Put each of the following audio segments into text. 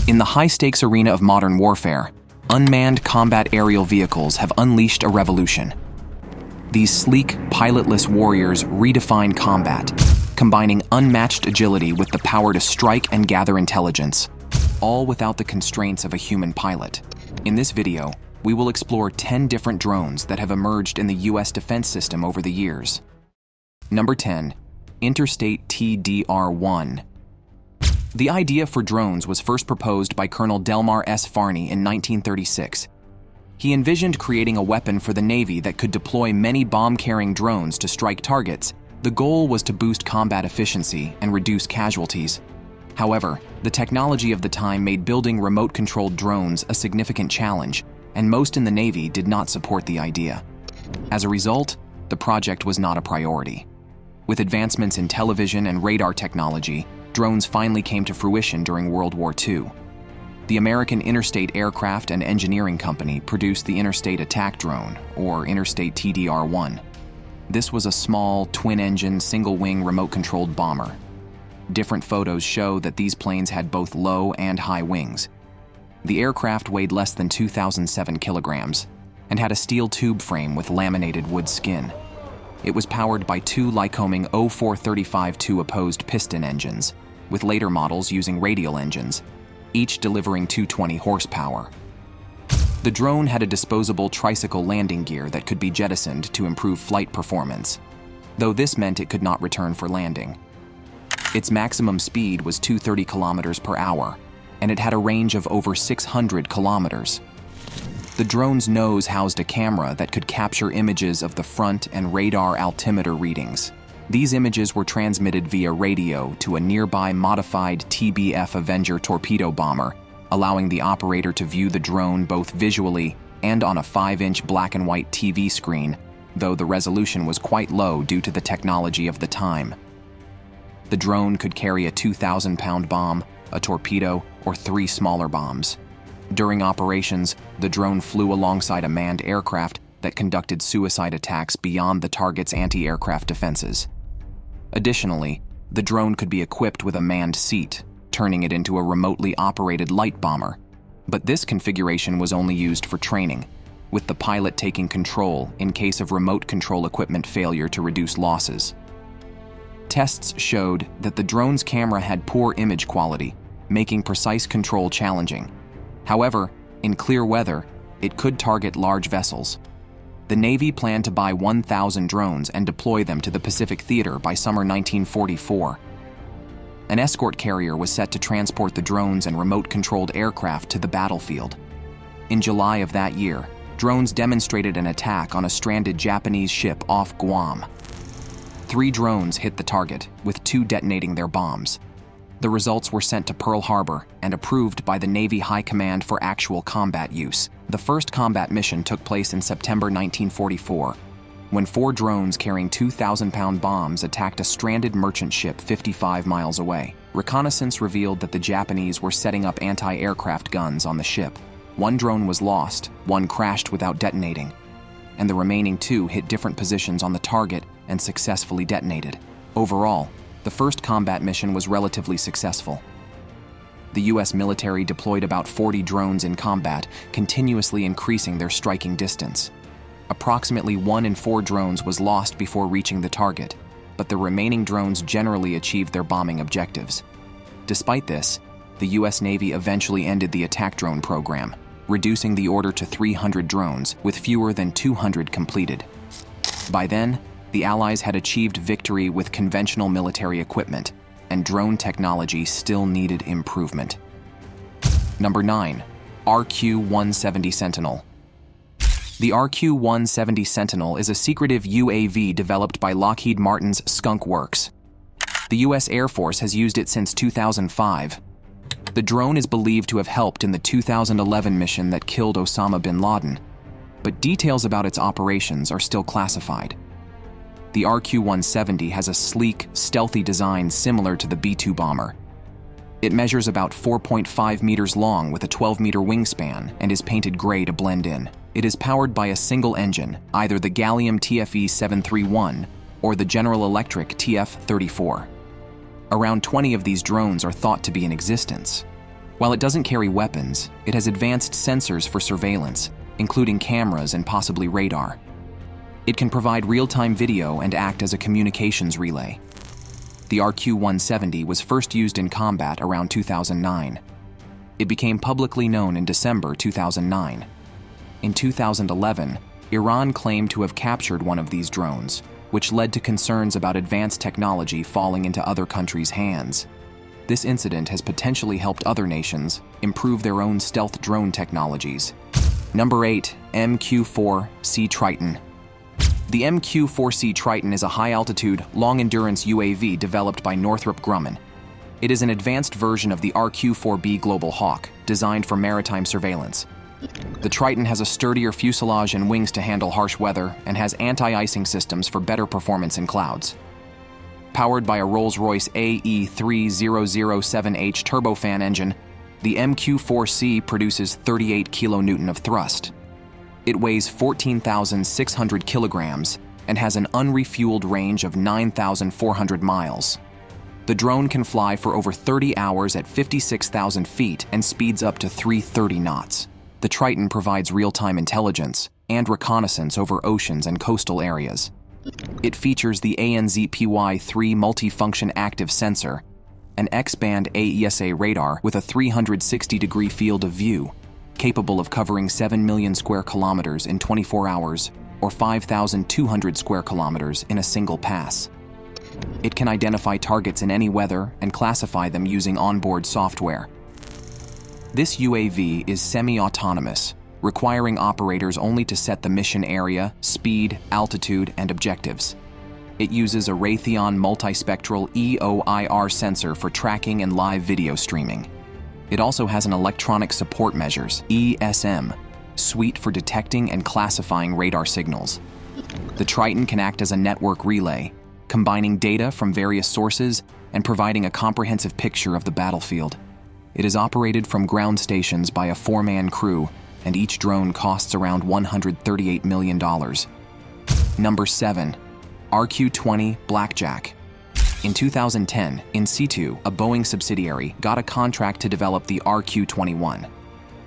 In the high-stakes arena of modern warfare, unmanned combat aerial vehicles have unleashed a revolution. These sleek, pilotless warriors redefine combat, combining unmatched agility with the power to strike and gather intelligence, all without the constraints of a human pilot. In this video, we will explore 10 different drones that have emerged in the U.S. defense system over the years. Number 10. Interstate TDR-1. The idea for drones was first proposed by Colonel Delmar S. Farney in 1936. He envisioned creating a weapon for the Navy that could deploy many bomb-carrying drones to strike targets. The goal was to boost combat efficiency and reduce casualties. However, the technology of the time made building remote-controlled drones a significant challenge, and most in the Navy did not support the idea. As a result, the project was not a priority. With advancements in television and radar technology, drones finally came to fruition during World War II. The American Interstate Aircraft and Engineering Company produced the Interstate Attack Drone, or Interstate TDR-1. This was a small, twin-engine, single-wing remote-controlled bomber. Different photos show that these planes had both low and high wings. The aircraft weighed less than 2,007 kilograms and had a steel tube frame with laminated wood skin. It was powered by two Lycoming 0435-2 opposed piston engines, with later models using radial engines, each delivering 220 horsepower. The drone had a disposable tricycle landing gear that could be jettisoned to improve flight performance, though this meant it could not return for landing. Its maximum speed was 230 kilometers per hour, and it had a range of over 600 kilometers. The drone's nose housed a camera that could capture images of the front and radar altimeter readings. These images were transmitted via radio to a nearby modified TBF Avenger torpedo bomber, allowing the operator to view the drone both visually and on a 5-inch black and white TV screen, though the resolution was quite low due to the technology of the time. The drone could carry a 2,000-pound bomb, a torpedo, or 3 smaller bombs. During operations, the drone flew alongside a manned aircraft that conducted suicide attacks beyond the target's anti-aircraft defenses. Additionally, the drone could be equipped with a manned seat, turning it into a remotely operated light bomber. But this configuration was only used for training, with the pilot taking control in case of remote control equipment failure to reduce losses. Tests showed that the drone's camera had poor image quality, making precise control challenging. However, in clear weather, it could target large vessels. The Navy planned to buy 1,000 drones and deploy them to the Pacific Theater by summer 1944. An escort carrier was set to transport the drones and remote-controlled aircraft to the battlefield. In July of that year, drones demonstrated an attack on a stranded Japanese ship off Guam. 3 drones hit the target, with 2 detonating their bombs. The results were sent to Pearl Harbor and approved by the Navy High Command for actual combat use. The first combat mission took place in September 1944, when 4 drones carrying 2,000-pound bombs attacked a stranded merchant ship 55 miles away. Reconnaissance revealed that the Japanese were setting up anti-aircraft guns on the ship. 1 drone was lost, 1 crashed without detonating, and the remaining 2 hit different positions on the target and successfully detonated. Overall, the first combat mission was relatively successful. The U.S. military deployed about 40 drones in combat, continuously increasing their striking distance. Approximately 1 in 4 drones was lost before reaching the target, but the remaining drones generally achieved their bombing objectives. Despite this, the U.S. Navy eventually ended the attack drone program, reducing the order to 300 drones, with fewer than 200 completed. By then, the Allies had achieved victory with conventional military equipment, and drone technology still needed improvement. Number 9. RQ170 Sentinel. The RQ170 Sentinel is a secretive UAV developed by Lockheed Martin's Skunk Works. The U.S. Air Force has used it since 2005. The drone is believed to have helped in the 2011 mission that killed Osama bin Laden, but details about its operations are still classified. The RQ170 has a sleek, stealthy design similar to the B-2 bomber. It measures about 4.5 meters long with a 12-meter wingspan and is painted gray to blend in. It is powered by a single engine, either the Gallium TFE-731 or the General Electric TF-34. Around 20 of these drones are thought to be in existence. While it doesn't carry weapons, it has advanced sensors for surveillance, including cameras and possibly radar. It can provide real-time video and act as a communications relay. The RQ170 was first used in combat around 2009. It became publicly known in December 2009. In 2011, Iran claimed to have captured one of these drones, which led to concerns about advanced technology falling into other countries' hands. This incident has potentially helped other nations improve their own stealth drone technologies. Number 8. MQ4C Triton. The MQ4C Triton is a high-altitude, long-endurance UAV developed by Northrop Grumman. It is an advanced version of the RQ4 Global Hawk, designed for maritime surveillance. The Triton has a sturdier fuselage and wings to handle harsh weather and has anti-icing systems for better performance in clouds. Powered by a Rolls-Royce AE3007H turbofan engine, the MQ4C produces 38 kilonewton of thrust. It weighs 14,600 kilograms and has an unrefueled range of 9,400 miles. The drone can fly for over 30 hours at 56,000 feet and speeds up to 330 knots. The Triton provides real-time intelligence and reconnaissance over oceans and coastal areas. It features the ANZPY-3 multifunction active sensor, an X-band AESA radar with a 360-degree field of view, capable of covering 7 million square kilometers in 24 hours or 5,200 square kilometers in a single pass. It can identify targets in any weather and classify them using onboard software. This UAV is semi-autonomous, requiring operators only to set the mission area, speed, altitude, and objectives. It uses a Raytheon multispectral EOIR sensor for tracking and live video streaming. It also has an Electronic Support Measures (ESM) suite for detecting and classifying radar signals. The Triton can act as a network relay, combining data from various sources and providing a comprehensive picture of the battlefield. It is operated from ground stations by a 4-man crew, and each drone costs around $138 million. Number 7. RQ2A Blackjack. In 2010, In Situ, a Boeing subsidiary, got a contract to develop the RQ-21,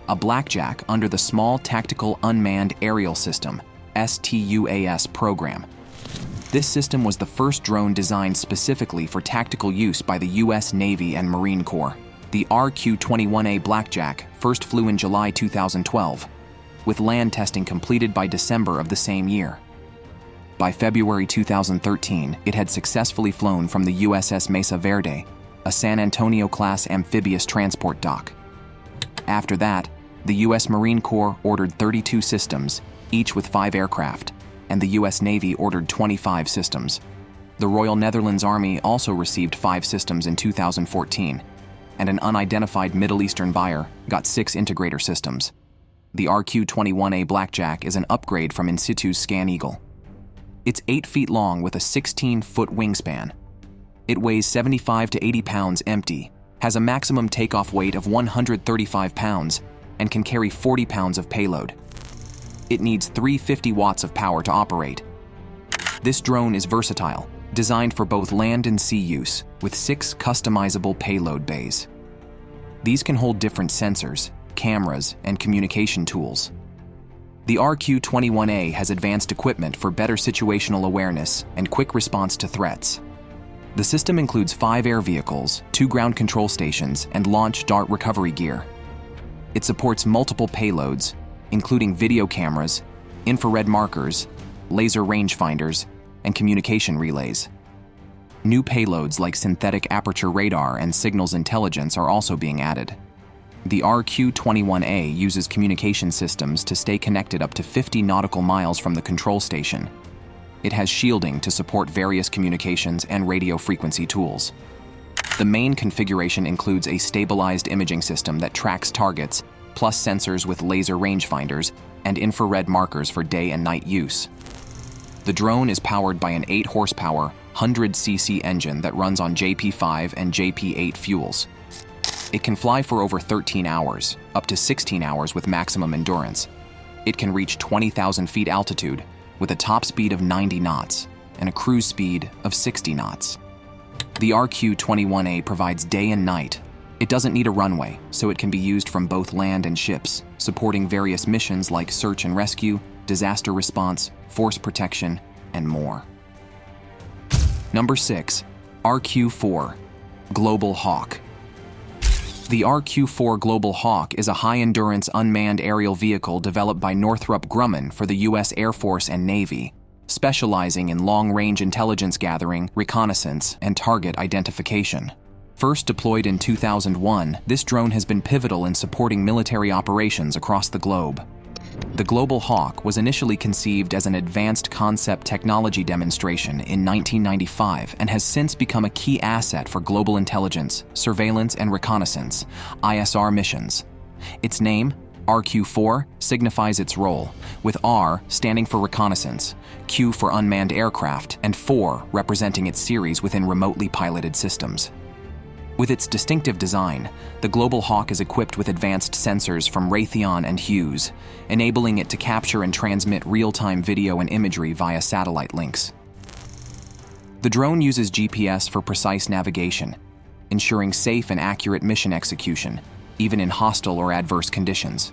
a Blackjack under the Small Tactical Unmanned Aerial System (STUAS) program. This system was the first drone designed specifically for tactical use by the U.S. Navy and Marine Corps. The RQ-21A Blackjack first flew in July 2012, with land testing completed by December of the same year. By February 2013, it had successfully flown from the USS Mesa Verde, a San Antonio-class amphibious transport dock. After that, the U.S. Marine Corps ordered 32 systems, each with 5 aircraft, and the U.S. Navy ordered 25 systems. The Royal Netherlands Army also received 5 systems in 2014, and an unidentified Middle Eastern buyer got 6 integrator systems. The RQ-21A Blackjack is an upgrade from In Situ's Scan Eagle. It's 8 feet long with a 16-foot wingspan. It weighs 75 to 80 pounds empty, has a maximum takeoff weight of 135 pounds, and can carry 40 pounds of payload. It needs 350 watts of power to operate. This drone is versatile, designed for both land and sea use, with 6 customizable payload bays. These can hold different sensors, cameras, and communication tools. The RQ-21A has advanced equipment for better situational awareness and quick response to threats. The system includes 5 air vehicles, 2 ground control stations, and launch dart recovery gear. It supports multiple payloads, including video cameras, infrared markers, laser rangefinders, and communication relays. New payloads like synthetic aperture radar and signals intelligence are also being added. The RQ-21A uses communication systems to stay connected up to 50 nautical miles from the control station. It has shielding to support various communications and radio frequency tools. The main configuration includes a stabilized imaging system that tracks targets, plus sensors with laser rangefinders and infrared markers for day and night use. The drone is powered by an 8-horsepower, 100cc engine that runs on JP5 and JP8 fuels. It can fly for over 13 hours, up to 16 hours with maximum endurance. It can reach 20,000 feet altitude with a top speed of 90 knots and a cruise speed of 60 knots. The RQ-21A provides day and night, It doesn't need a runway, so it can be used from both land and ships, supporting various missions like search and rescue, disaster response, force protection, and more. Number 6. RQ4 Global Hawk. The RQ4 Global Hawk is a high-endurance unmanned aerial vehicle developed by Northrop Grumman for the U.S. Air Force and Navy, specializing in long-range intelligence gathering, reconnaissance, and target identification. First deployed in 2001, this drone has been pivotal in supporting military operations across the globe. The Global Hawk was initially conceived as an advanced concept technology demonstration in 1995 and has since become a key asset for global intelligence, surveillance, and reconnaissance (ISR) missions. Its name, RQ4, signifies its role, with R standing for reconnaissance, Q for unmanned aircraft, and 4 representing its series within remotely piloted systems. With its distinctive design, the Global Hawk is equipped with advanced sensors from Raytheon and Hughes, enabling it to capture and transmit real-time video and imagery via satellite links. The drone uses GPS for precise navigation, ensuring safe and accurate mission execution, even in hostile or adverse conditions.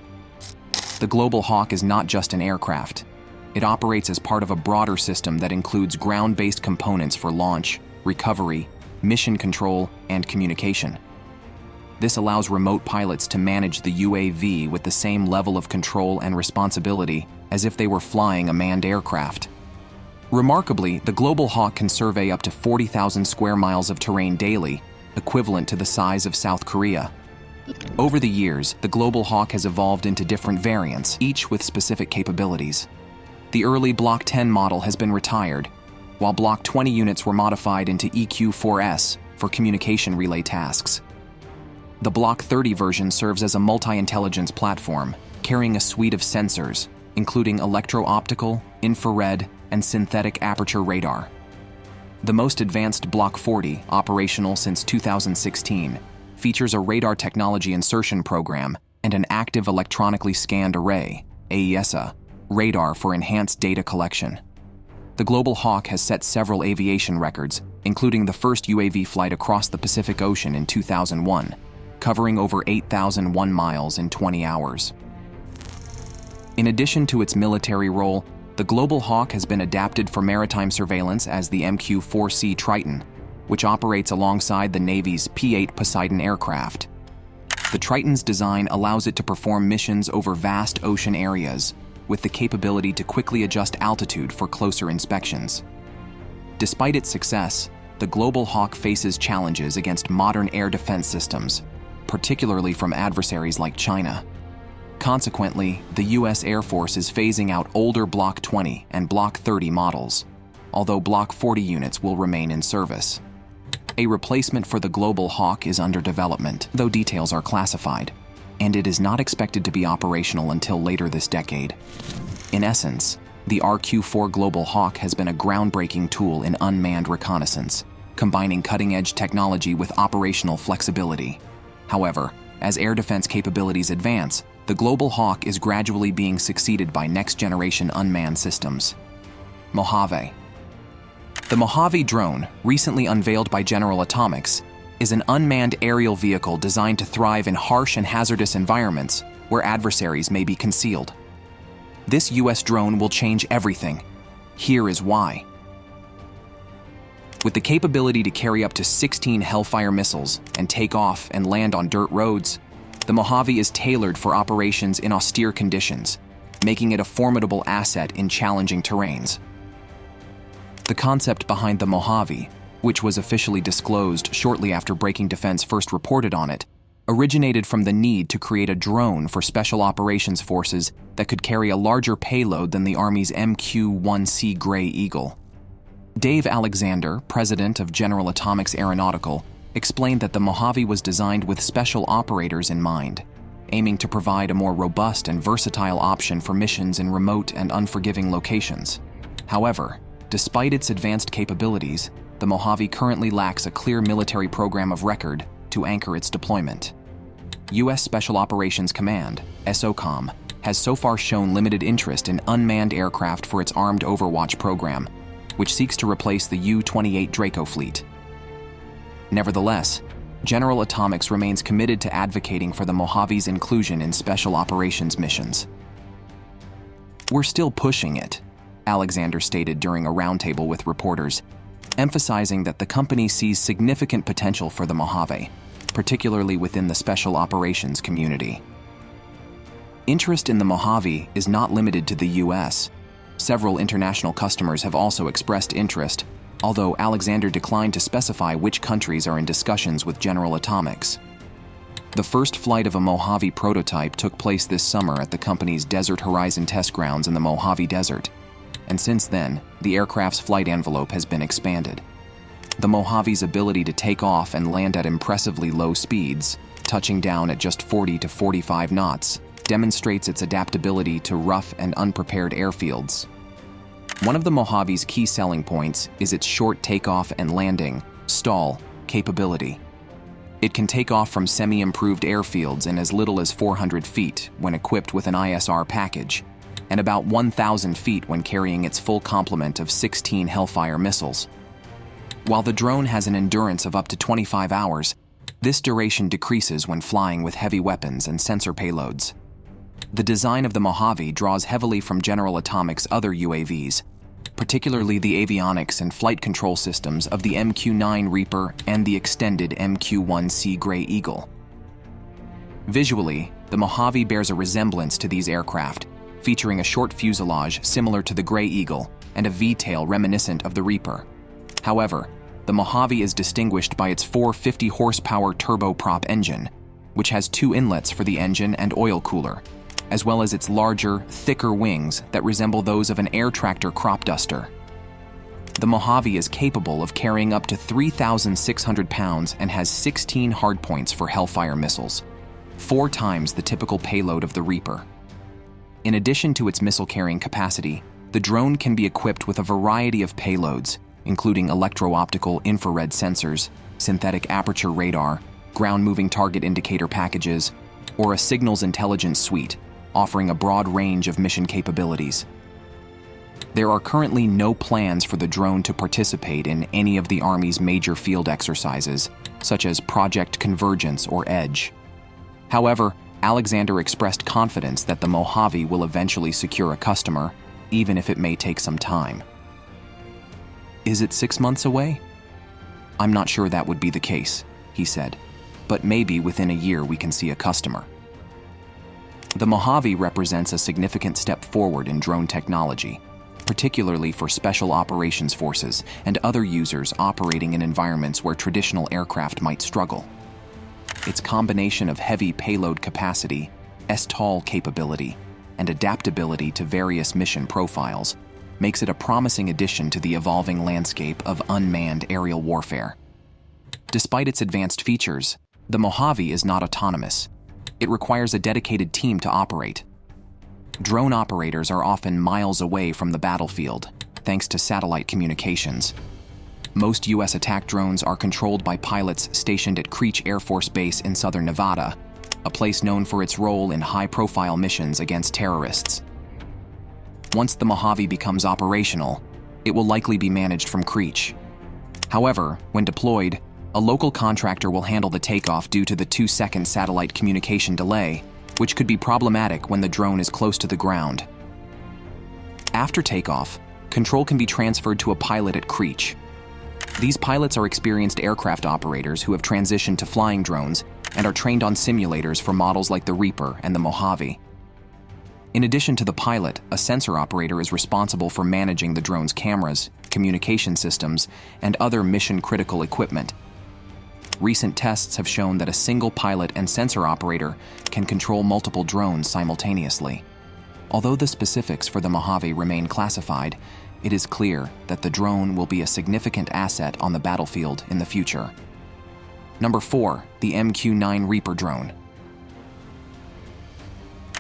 The Global Hawk is not just an aircraft. It operates as part of a broader system that includes ground-based components for launch, recovery, mission control, and communication. This allows remote pilots to manage the UAV with the same level of control and responsibility as if they were flying a manned aircraft. Remarkably, the Global Hawk can survey up to 40,000 square miles of terrain daily, equivalent to the size of South Korea. Over the years, the Global Hawk has evolved into different variants, each with specific capabilities. The early Block 10 model has been retired, while Block 20 units were modified into EQ4S for communication relay tasks. The Block 30 version serves as a multi-intelligence platform, carrying a suite of sensors, including electro-optical, infrared, and synthetic aperture radar. The most advanced Block 40, operational since 2016, features a radar technology insertion program and an active electronically scanned array, AESA, radar for enhanced data collection. The Global Hawk has set several aviation records, including the first UAV flight across the Pacific Ocean in 2001, covering over 8,001 miles in 20 hours. In addition to its military role, the Global Hawk has been adapted for maritime surveillance as the MQ4C Triton, which operates alongside the Navy's P-8 Poseidon aircraft. The Triton's design allows it to perform missions over vast ocean areas, with the capability to quickly adjust altitude for closer inspections. Despite its success, the Global Hawk faces challenges against modern air defense systems, particularly from adversaries like China. Consequently, the U.S. Air Force is phasing out older Block 20 and Block 30 models, although Block 40 units will remain in service. A replacement for the Global Hawk is under development, though details are classified, and it is not expected to be operational until later this decade. In essence, the RQ4 Global Hawk has been a groundbreaking tool in unmanned reconnaissance, combining cutting-edge technology with operational flexibility. However, as air defense capabilities advance, the Global Hawk is gradually being succeeded by next-generation unmanned systems. Mojave. The Mojave drone, recently unveiled by General Atomics, is an unmanned aerial vehicle designed to thrive in harsh and hazardous environments where adversaries may be concealed. This U.S. drone will change everything. Here is why. With the capability to carry up to 16 Hellfire missiles and take off and land on dirt roads, the Mojave is tailored for operations in austere conditions, making it a formidable asset in challenging terrains. The concept behind the Mojave, which was officially disclosed shortly after Breaking Defense first reported on it, originated from the need to create a drone for special operations forces that could carry a larger payload than the Army's MQ-1C Gray Eagle. Dave Alexander, president of General Atomics Aeronautical, explained that the Mojave was designed with special operators in mind, aiming to provide a more robust and versatile option for missions in remote and unforgiving locations. However, despite its advanced capabilities, the Mojave currently lacks a clear military program of record to anchor its deployment. U.S. Special Operations Command, SOCOM, has so far shown limited interest in unmanned aircraft for its Armed Overwatch program, which seeks to replace the U-28 Draco fleet. Nevertheless, General Atomics remains committed to advocating for the Mojave's inclusion in special operations missions. "We're still pushing it," Alexander stated during a roundtable with reporters, emphasizing that the company sees significant potential for the Mojave, particularly within the special operations community. Interest in the Mojave is not limited to the U.S. Several international customers have also expressed interest, although Alexander declined to specify which countries are in discussions with General Atomics. The first flight of a Mojave prototype took place this summer at the company's Desert Horizon test grounds in the Mojave Desert, and since then, the aircraft's flight envelope has been expanded. The Mojave's ability to take off and land at impressively low speeds, touching down at just 40 to 45 knots, demonstrates its adaptability to rough and unprepared airfields. One of the Mojave's key selling points is its short takeoff and landing, STOL, capability. It can take off from semi-improved airfields in as little as 400 feet when equipped with an ISR package, and about 1,000 feet when carrying its full complement of 16 Hellfire missiles. While the drone has an endurance of up to 25 hours, this duration decreases when flying with heavy weapons and sensor payloads. The design of the Mojave draws heavily from General Atomics' other UAVs, particularly the avionics and flight control systems of the MQ9 Reaper and the extended MQ4C Gray Eagle. Visually, the Mojave bears a resemblance to these aircraft, featuring a short fuselage similar to the Gray Eagle and a V-tail reminiscent of the Reaper. However, the Mojave is distinguished by its 450 horsepower turboprop engine, which has 2 inlets for the engine and oil cooler, as well as its larger, thicker wings that resemble those of an air tractor crop duster. The Mojave is capable of carrying up to 3,600 pounds and has 16 hardpoints for Hellfire missiles, 4 times the typical payload of the Reaper. In addition to its missile-carrying capacity, the drone can be equipped with a variety of payloads, including electro-optical infrared sensors, synthetic aperture radar, ground-moving target indicator packages, or a signals intelligence suite, offering a broad range of mission capabilities. There are currently no plans for the drone to participate in any of the Army's major field exercises, such as Project Convergence or EDGE. However, Alexander expressed confidence that the Mojave will eventually secure a customer, even if it may take some time. "Is it 6 months away?" "I'm not sure that would be the case," he said, "but maybe within a year we can see a customer." The Mojave represents a significant step forward in drone technology, particularly for special operations forces and other users operating in environments where traditional aircraft might struggle. Its combination of heavy payload capacity, STOL capability, and adaptability to various mission profiles makes it a promising addition to the evolving landscape of unmanned aerial warfare. Despite its advanced features, the Mojave is not autonomous. It requires a dedicated team to operate. Drone operators are often miles away from the battlefield, thanks to satellite communications. Most U.S. attack drones are controlled by pilots stationed at Creech Air Force Base in southern Nevada, a place known for its role in high-profile missions against terrorists. Once the Mojave becomes operational, it will likely be managed from Creech. However, when deployed, a local contractor will handle the takeoff due to the 2-second satellite communication delay, which could be problematic when the drone is close to the ground. After takeoff, control can be transferred to a pilot at Creech. These pilots are experienced aircraft operators who have transitioned to flying drones and are trained on simulators for models like the Reaper and the Mojave. In addition to the pilot, a sensor operator is responsible for managing the drone's cameras, communication systems, and other mission-critical equipment. Recent tests have shown that a single pilot and sensor operator can control multiple drones simultaneously. Although the specifics for the Mojave remain classified, it is clear that the drone will be a significant asset on the battlefield in the future. Number 4, the MQ9 Reaper drone.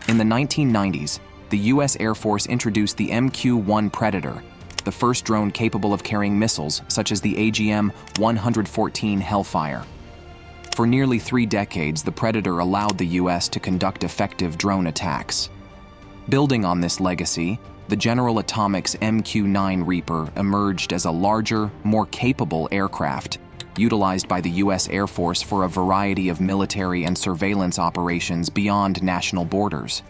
In the 1990s, the U.S. Air Force introduced the MQ-1 Predator, the first drone capable of carrying missiles such as the AGM-114 Hellfire. For nearly 3 decades, the Predator allowed the U.S. to conduct effective drone attacks. Building on this legacy, the General Atomics MQ-9 Reaper emerged as a larger, more capable aircraft, utilized by the U.S. Air Force for a variety of military and surveillance operations beyond national borders.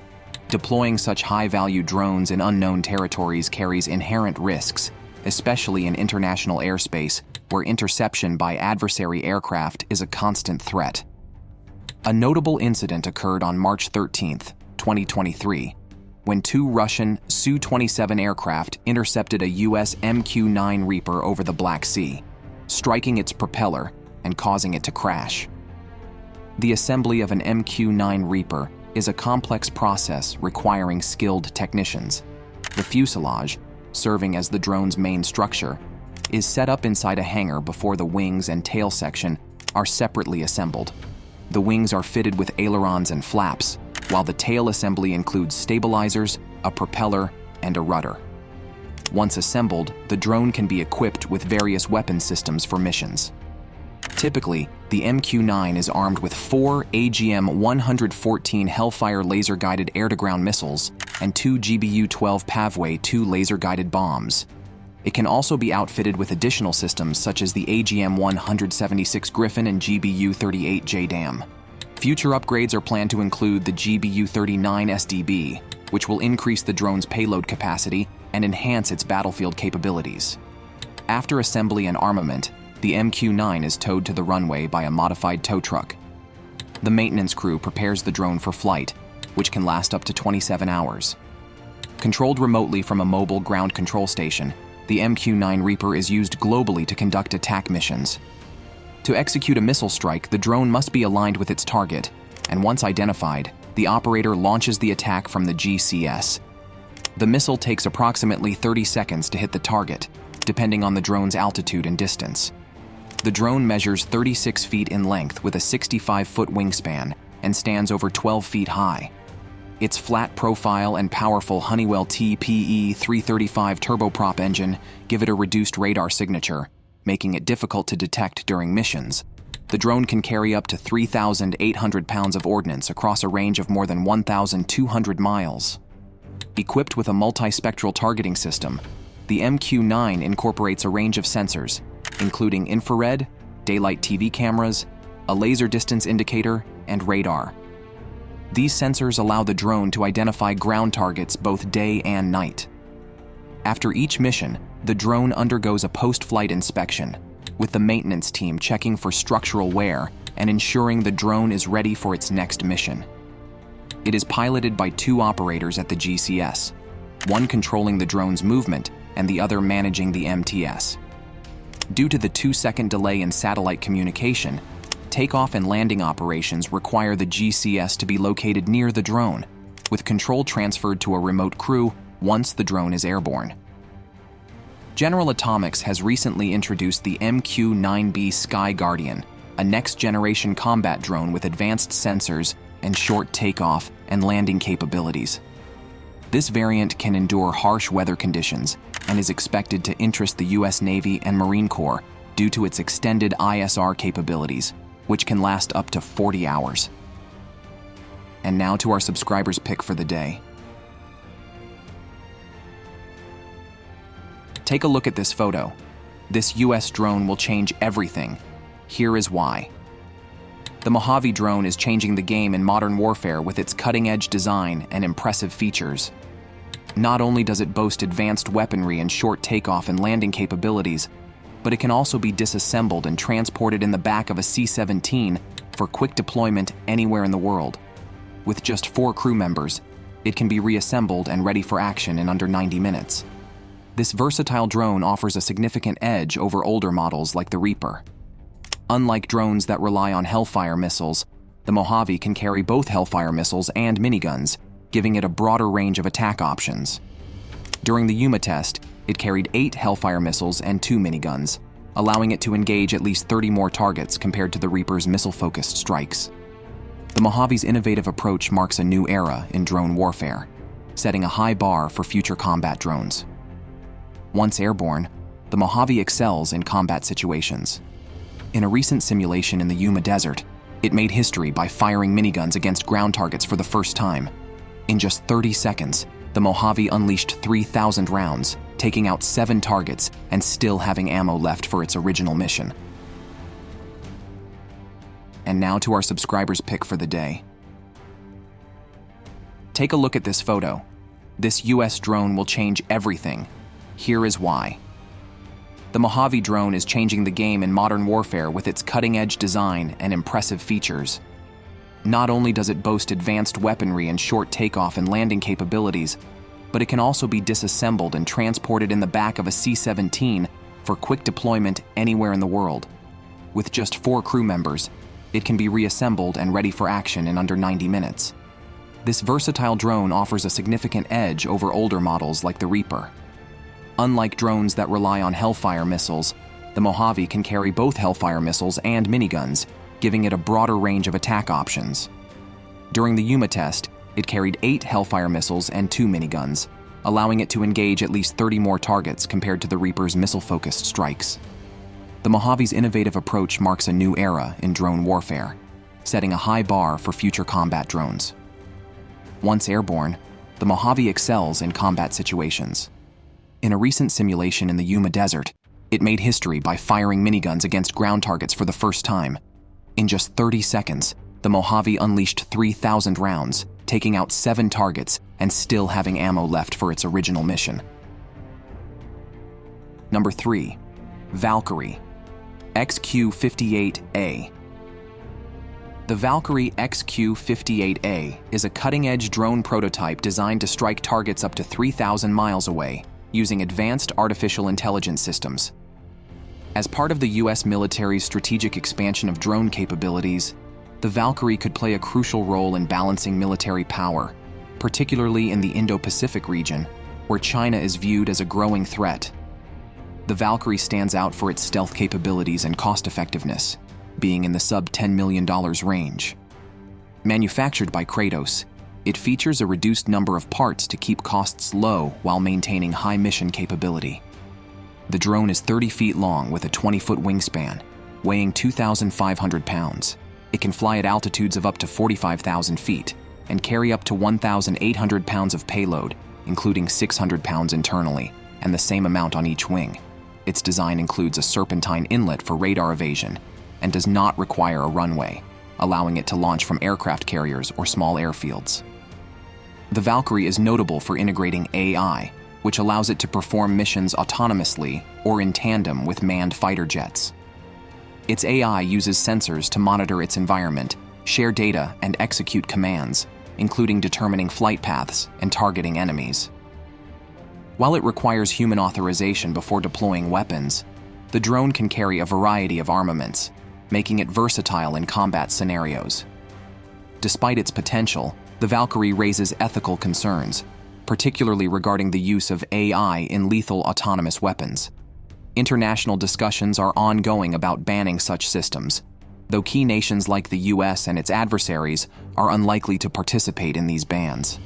Deploying such high-value drones in unknown territories carries inherent risks, especially in international airspace, where interception by adversary aircraft is a constant threat. A notable incident occurred on March 13, 2023, when two Russian Su-27 aircraft intercepted a U.S. MQ9 Reaper over the Black Sea, striking its propeller and causing it to crash. The assembly of an MQ9 Reaper is a complex process requiring skilled technicians. The fuselage, serving as the drone's main structure, is set up inside a hangar before the wings and tail section are separately assembled. The wings are fitted with ailerons and flaps, while the tail assembly includes stabilizers, a propeller, and a rudder. Once assembled, the drone can be equipped with various weapon systems for missions. Typically, the MQ9 is armed with 4 AGM-114 Hellfire laser-guided air-to-ground missiles and 2 GBU-12 Pavway 2 laser-guided bombs. It can also be outfitted with additional systems such as the AGM-176 Griffin and GBU-38 JDAM. Future upgrades are planned to include the GBU-39 SDB, which will increase the drone's payload capacity and enhance its battlefield capabilities. After assembly and armament, the MQ9 is towed to the runway by a modified tow truck. The maintenance crew prepares the drone for flight, which can last up to 27 hours. Controlled remotely from a mobile ground control station, the MQ9 Reaper is used globally to conduct attack missions. To execute a missile strike, the drone must be aligned with its target, and once identified, the operator launches the attack from the GCS. The missile takes approximately 30 seconds to hit the target, depending on the drone's altitude and distance. The drone measures 36 feet in length with a 65-foot wingspan and stands over 12 feet high. Its flat profile and powerful Honeywell TPE-335 turboprop engine give it a reduced radar signature, making it difficult to detect during missions. The drone can carry up to 3,800 pounds of ordnance across a range of more than 1,200 miles. Equipped with a multispectral targeting system, the MQ9 incorporates a range of sensors, including infrared, daylight TV cameras, a laser distance indicator, and radar. These sensors allow the drone to identify ground targets both day and night. After each mission, the drone undergoes a post-flight inspection, with the maintenance team checking for structural wear and ensuring the drone is ready for its next mission. It is piloted by 2 operators at the GCS, one controlling the drone's movement and the other managing the MTS. Due to the 2-second delay in satellite communication, takeoff and landing operations require the GCS to be located near the drone, with control transferred to a remote crew once the drone is airborne. General Atomics has recently introduced the MQ9B Sky Guardian, a next-generation combat drone with advanced sensors and short takeoff and landing capabilities. This variant can endure harsh weather conditions and is expected to interest the U.S. Navy and Marine Corps due to its extended ISR capabilities, which can last up to 40 hours. And now to our subscribers' pick for the day. Take a look at this photo. This U.S. drone will change everything. Here is why. The Mojave drone is changing the game in modern warfare with its cutting-edge design and impressive features. Not only does it boast advanced weaponry and short takeoff and landing capabilities, but it can also be disassembled and transported in the back of a C-17 for quick deployment anywhere in the world. With just 4 crew members, it can be reassembled and ready for action in under 90 minutes. This versatile drone offers a significant edge over older models like the Reaper. Unlike drones that rely on Hellfire missiles, the Mojave can carry both Hellfire missiles and miniguns, giving it a broader range of attack options. During the Yuma test, it carried 8 Hellfire missiles and 2 miniguns, allowing it to engage at least 30 more targets compared to the Reaper's missile-focused strikes. The Mojave's innovative approach marks a new era in drone warfare, setting a high bar for future combat drones. Once airborne, the Mojave excels in combat situations. In a recent simulation in the Yuma Desert, it made history by firing miniguns against ground targets for the first time. In just 30 seconds, the Mojave unleashed 3,000 rounds, taking out 7 targets and still having ammo left for its original mission. And now to our subscribers' pick for the day. Take a look at this photo. This US drone will change everything. Here is why. The Mojave drone is changing the game in modern warfare with its cutting-edge design and impressive features. Not only does it boast advanced weaponry and short takeoff and landing capabilities, but it can also be disassembled and transported in the back of a C-17 for quick deployment anywhere in the world. With just 4 crew members, it can be reassembled and ready for action in under 90 minutes. This versatile drone offers a significant edge over older models like the Reaper. Unlike drones that rely on Hellfire missiles, the Mojave can carry both Hellfire missiles and miniguns, giving it a broader range of attack options. During the Yuma test, it carried 8 Hellfire missiles and 2 miniguns, allowing it to engage at least 30 more targets compared to the Reaper's missile-focused strikes. The Mojave's innovative approach marks a new era in drone warfare, setting a high bar for future combat drones. Once airborne, the Mojave excels in combat situations. In a recent simulation in the Yuma Desert, it made history by firing miniguns against ground targets for the first time. In just 30 seconds, the Mojave unleashed 3,000 rounds, taking out 7 targets and still having ammo left for its original mission. Number 3. Valkyrie XQ58A. The Valkyrie XQ58A is a cutting-edge drone prototype designed to strike targets up to 3,000 miles away, using advanced artificial intelligence systems. As part of the US military's strategic expansion of drone capabilities, the Valkyrie could play a crucial role in balancing military power, particularly in the Indo-Pacific region, where China is viewed as a growing threat. The Valkyrie stands out for its stealth capabilities and cost-effectiveness, being in the sub-$10 million range. Manufactured by Kratos, it features a reduced number of parts to keep costs low while maintaining high mission capability. The drone is 30 feet long with a 20-foot wingspan, weighing 2,500 pounds. It can fly at altitudes of up to 45,000 feet and carry up to 1,800 pounds of payload, including 600 pounds internally, and the same amount on each wing. Its design includes a serpentine inlet for radar evasion and does not require a runway, allowing it to launch from aircraft carriers or small airfields. The Valkyrie is notable for integrating AI, which allows it to perform missions autonomously or in tandem with manned fighter jets. Its AI uses sensors to monitor its environment, share data, and execute commands, including determining flight paths and targeting enemies. While it requires human authorization before deploying weapons, the drone can carry a variety of armaments, making it versatile in combat scenarios. Despite its potential, the Valkyrie raises ethical concerns, particularly regarding the use of AI in lethal autonomous weapons. International discussions are ongoing about banning such systems, though key nations like the US and its adversaries are unlikely to participate in these bans.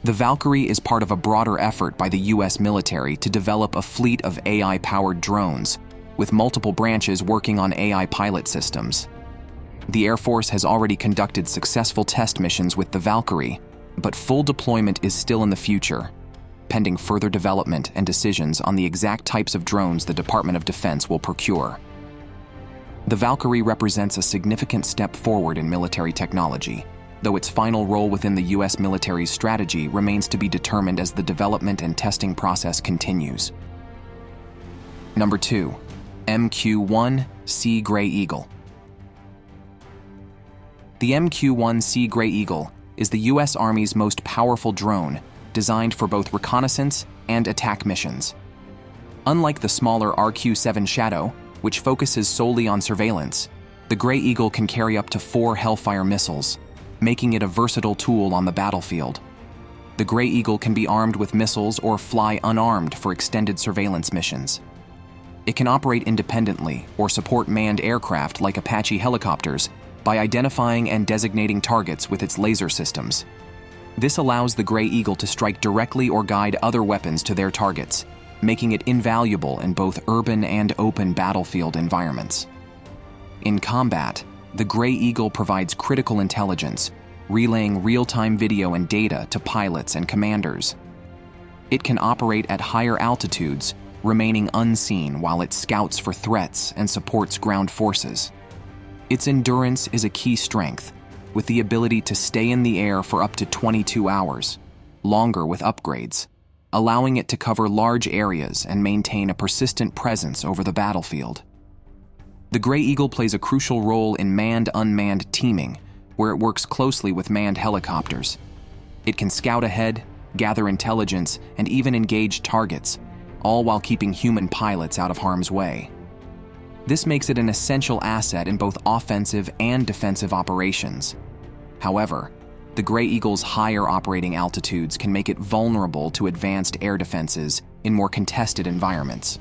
The Valkyrie is part of a broader effort by the US military to develop a fleet of AI-powered drones, with multiple branches working on AI pilot systems. The Air Force has already conducted successful test missions with the Valkyrie, but full deployment is still in the future, pending further development and decisions on the exact types of drones the Department of Defense will procure. The Valkyrie represents a significant step forward in military technology, though its final role within the US military's strategy remains to be determined as the development and testing process continues. Number 2. MQ1C Gray Eagle. The MQ1C Gray Eagle is the US Army's most powerful drone, designed for both reconnaissance and attack missions. Unlike the smaller RQ-7 Shadow, which focuses solely on surveillance, the Gray Eagle can carry up to 4 Hellfire missiles, making it a versatile tool on the battlefield. The Gray Eagle can be armed with missiles or fly unarmed for extended surveillance missions. It can operate independently or support manned aircraft like Apache helicopters by identifying and designating targets with its laser systems. This allows the Gray Eagle to strike directly or guide other weapons to their targets, making it invaluable in both urban and open battlefield environments. In combat, the Gray Eagle provides critical intelligence, relaying real-time video and data to pilots and commanders. It can operate at higher altitudes, remaining unseen while it scouts for threats and supports ground forces. Its endurance is a key strength, with the ability to stay in the air for up to 22 hours, longer with upgrades, allowing it to cover large areas and maintain a persistent presence over the battlefield. The Gray Eagle plays a crucial role in manned-unmanned teaming, where it works closely with manned helicopters. It can scout ahead, gather intelligence, and even engage targets, all while keeping human pilots out of harm's way. This makes it an essential asset in both offensive and defensive operations. However, the Gray Eagle's higher operating altitudes can make it vulnerable to advanced air defenses in more contested environments.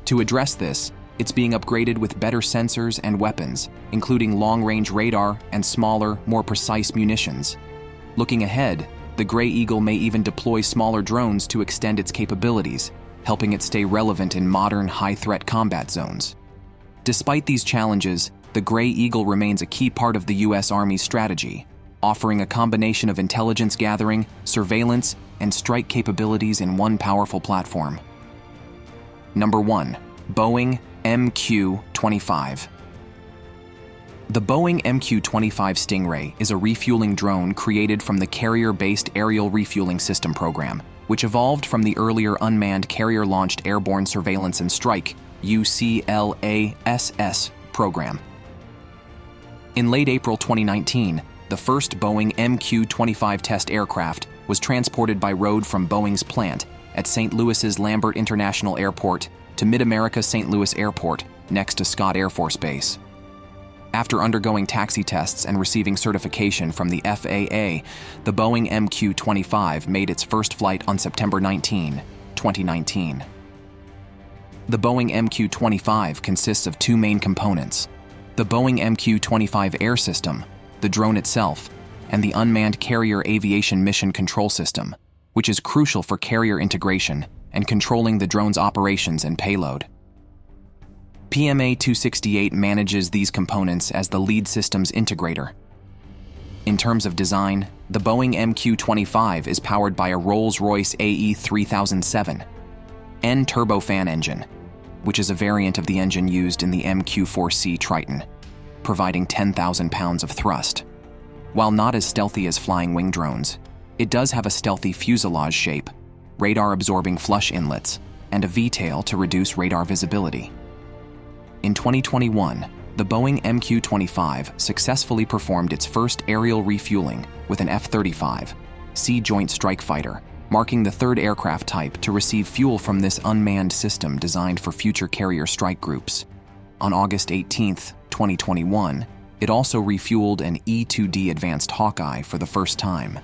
To address this, it's being upgraded with better sensors and weapons, including long-range radar and smaller, more precise munitions. Looking ahead, the Gray Eagle may even deploy smaller drones to extend its capabilities, helping it stay relevant in modern high-threat combat zones. Despite these challenges, the Gray Eagle remains a key part of the U.S. Army's strategy, offering a combination of intelligence gathering, surveillance, and strike capabilities in one powerful platform. Number 1. Boeing MQ-25. The Boeing MQ-25 Stingray is a refueling drone created from the Carrier-Based Aerial Refueling System program, which evolved from the earlier Unmanned Carrier-Launched Airborne Surveillance and Strike (UCLASS) program. In late April 2019, the first Boeing MQ-25 test aircraft was transported by road from Boeing's plant at St. Louis's Lambert International Airport to Mid-America St. Louis Airport, next to Scott Air Force Base. After undergoing taxi tests and receiving certification from the FAA, the Boeing MQ-25 made its first flight on September 19, 2019. The Boeing MQ-25 consists of two main components: the Boeing MQ-25 Air System, the drone itself, and the Unmanned Carrier Aviation Mission Control System, which is crucial for carrier integration and controlling the drone's operations and payload. PMA 268 manages these components as the lead systems integrator. In terms of design, the Boeing MQ-25 is powered by a Rolls-Royce AE 3007 N turbofan engine, which is a variant of the engine used in the MQ4C Triton, providing 10,000 pounds of thrust. While not as stealthy as flying wing drones, it does have a stealthy fuselage shape, radar-absorbing flush inlets, and a V-tail to reduce radar visibility. In 2021, the Boeing MQ-25 successfully performed its first aerial refueling with an F-35C Joint Strike Fighter, marking the third aircraft type to receive fuel from this unmanned system designed for future carrier strike groups. On August 18, 2021, it also refueled an E-2D Advanced Hawkeye for the first time.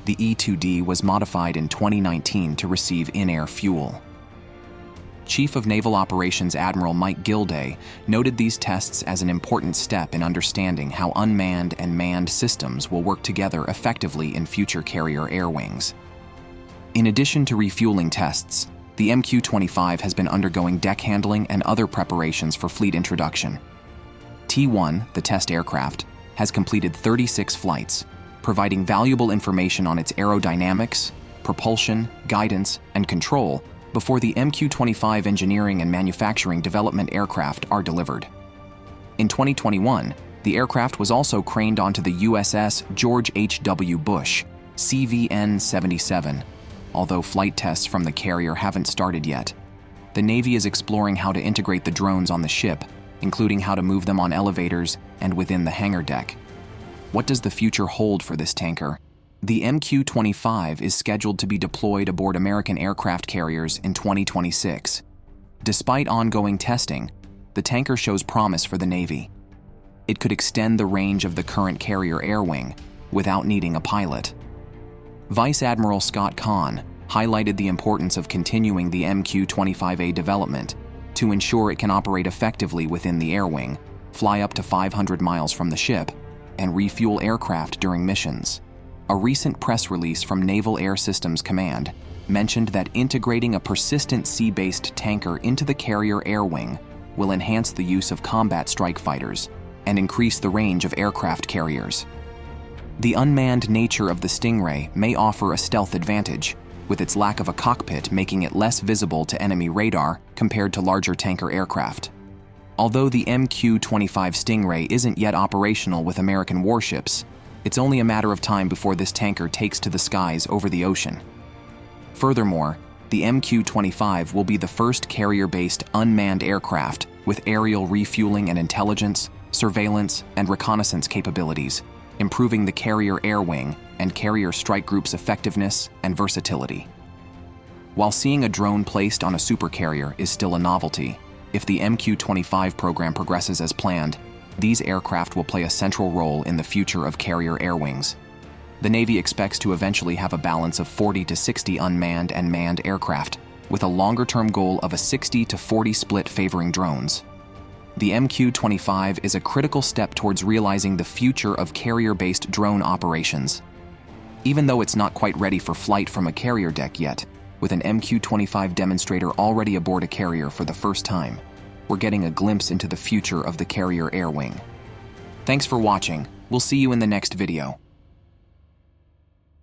The E-2D was modified in 2019 to receive in-air fuel. Chief of Naval Operations Admiral Mike Gilday noted these tests as an important step in understanding how unmanned and manned systems will work together effectively in future carrier air wings. In addition to refueling tests, the MQ-25 has been undergoing deck handling and other preparations for fleet introduction. T-1, the test aircraft, has completed 36 flights, providing valuable information on its aerodynamics, propulsion, guidance, and control before the MQ-25 engineering and manufacturing development aircraft are delivered. In 2021, the aircraft was also craned onto the USS George H.W. Bush, CVN-77. Although flight tests from the carrier haven't started yet, the Navy is exploring how to integrate the drones on the ship, including how to move them on elevators and within the hangar deck. What does the future hold for this tanker? The MQ-25 is scheduled to be deployed aboard American aircraft carriers in 2026. Despite ongoing testing, the tanker shows promise for the Navy. It could extend the range of the current carrier air wing without needing a pilot. Vice Admiral Scott Kahn highlighted the importance of continuing the MQ-25A development to ensure it can operate effectively within the air wing, fly up to 500 miles from the ship, and refuel aircraft during missions. A recent press release from Naval Air Systems Command mentioned that integrating a persistent sea-based tanker into the carrier air wing will enhance the use of combat strike fighters and increase the range of aircraft carriers. The unmanned nature of the Stingray may offer a stealth advantage, with its lack of a cockpit making it less visible to enemy radar compared to larger tanker aircraft. Although the MQ-25 Stingray isn't yet operational with American warships, it's only a matter of time before this tanker takes to the skies over the ocean. Furthermore, the MQ-25 will be the first carrier-based unmanned aircraft with aerial refueling and intelligence, surveillance, and reconnaissance capabilities, improving the carrier air wing and carrier strike group's effectiveness and versatility. While seeing a drone placed on a supercarrier is still a novelty, if the MQ-25 program progresses as planned, these aircraft will play a central role in the future of carrier air wings. The Navy expects to eventually have a balance of 40 to 60 unmanned and manned aircraft, with a longer-term goal of a 60 to 40 split favoring drones. The MQ-25 is a critical step towards realizing the future of carrier-based drone operations. Even though it's not quite ready for flight from a carrier deck yet, with an MQ-25 demonstrator already aboard a carrier for the first time, we're getting a glimpse into the future of the carrier air wing. Thanks for watching. We'll see you in the next video.